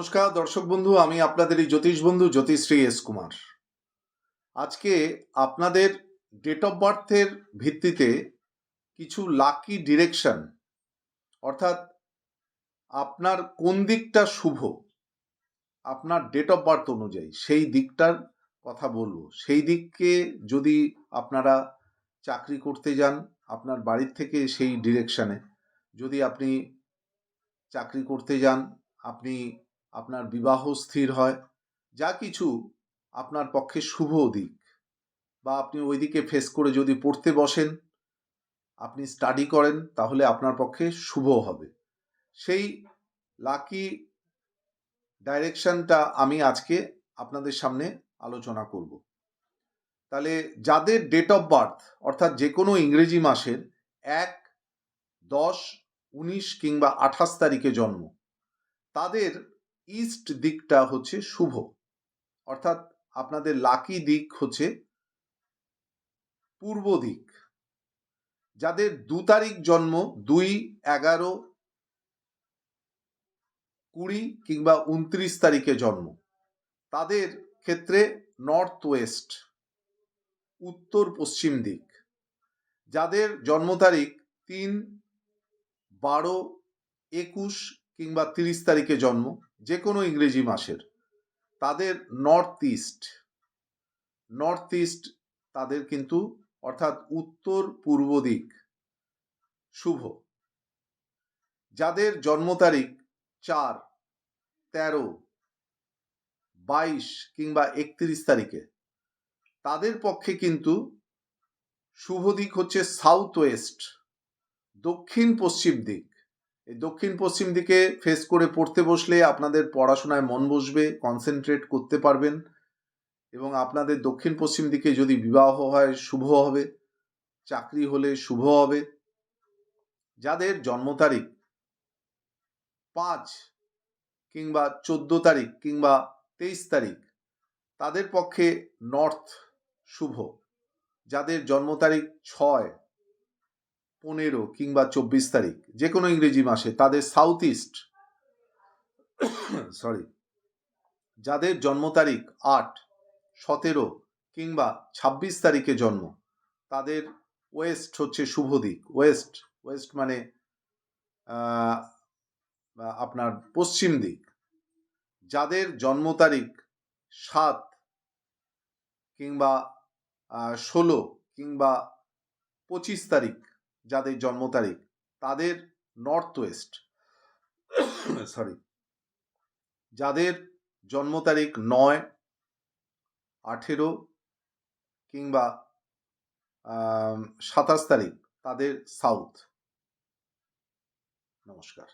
নমস্কার দর্শক বন্ধু, আমি আপনাদের এই জ্যোতিষ বন্ধু জ্যোতিশ্রী এস কুমার। আজকে আপনাদের ডেট অফ বার্থের ভিত্তিতে কিছু লাকি ডিরেকশন, অর্থাৎ আপনার কোন দিকটা শুভ আপনার ডেট অফ বার্থ অনুযায়ী সেই দিকটার কথা বলবো। সেই দিককে যদি আপনারা চাকরি করতে যান আপনার বাড়ির থেকে সেই ডিরেকশনে, যদি আপনি চাকরি করতে যান, আপনি আপনার বিবাহ স্থির হয়, যা কিছু আপনার পক্ষে শুভ দিক, বা আপনি ওই দিকে ফেস করে যদি পড়তে বসেন, আপনি স্টাডি করেন, তাহলে আপনার পক্ষে শুভ হবে। সেই লাকি ডাইরেকশনটা আমি আজকে আপনাদের সামনে আলোচনা করব। তাহলে যাদের ডেট অফ বার্থ অর্থাৎ যে কোনো ইংরেজি মাসের 1, 10, 19 কিংবা 28 তারিখে জন্ম, তাদের ইস্ট দিকটা হচ্ছে শুভ, অর্থাৎ আপনাদের লাকি দিক হচ্ছে পূর্ব দিক। যাদের 2 তারিখ জন্ম, 2, 11, 20 কিংবা 29 তারিখে জন্ম, তাদের ক্ষেত্রে নর্থ ওয়েস্ট, উত্তর পশ্চিম দিক। যাদের জন্ম তারিখ 3, 12, 21 কিংবা 30 তারিখে জন্ম, যে কোনো ইংরেজি মাসের, তাদের নর্থ ইস্ট তাদের কিন্তু, অর্থাৎ উত্তর পূর্ব দিক শুভ। যাদের জন্ম তারিখ 4, 13, 22 কিংবা 31 তারিখে, তাদের পক্ষে কিন্তু শুভ দিক হচ্ছে সাউথ ওয়েস্ট, দক্ষিণ পশ্চিম দিক। এই দক্ষিণ পশ্চিম দিকে ফেস করে পড়তে বসলে আপনাদের পড়াশোনায় মন বসবে, কনসেন্ট্রেট করতে পারবেন, এবং আপনাদের দক্ষিণ পশ্চিম দিকে যদি বিবাহ হয় শুভ হবে, চাকরি হলে শুভ হবে। যাদের জন্ম তারিখ 5 কিংবা 14 তারিখ কিংবা 23 তারিখ, তাদের পক্ষে নর্থ শুভ। যাদের জন্ম তারিখ 6, 15 কিংবা 24 তারিখ, যে কোনো ইংরেজি মাসে, তাদের সাউথ ইস্ট যাদের জন্ম তারিখ 8, 17 কিংবা 26 তারিখে জন্ম, তাদের ওয়েস্ট হচ্ছে শুভ দিক। ওয়েস্ট মানে আপনার পশ্চিম দিক। যাদের জন্ম তারিখ 7 কিংবা 16 কিংবা 25 তারিখ, যাদের জন্ম তারিখ, তাদের নর্থ ওয়েস্ট। যাদের জন্ম তারিখ 9, 18 কিংবা 27 তারিখ, তাদের সাউথ। নমস্কার।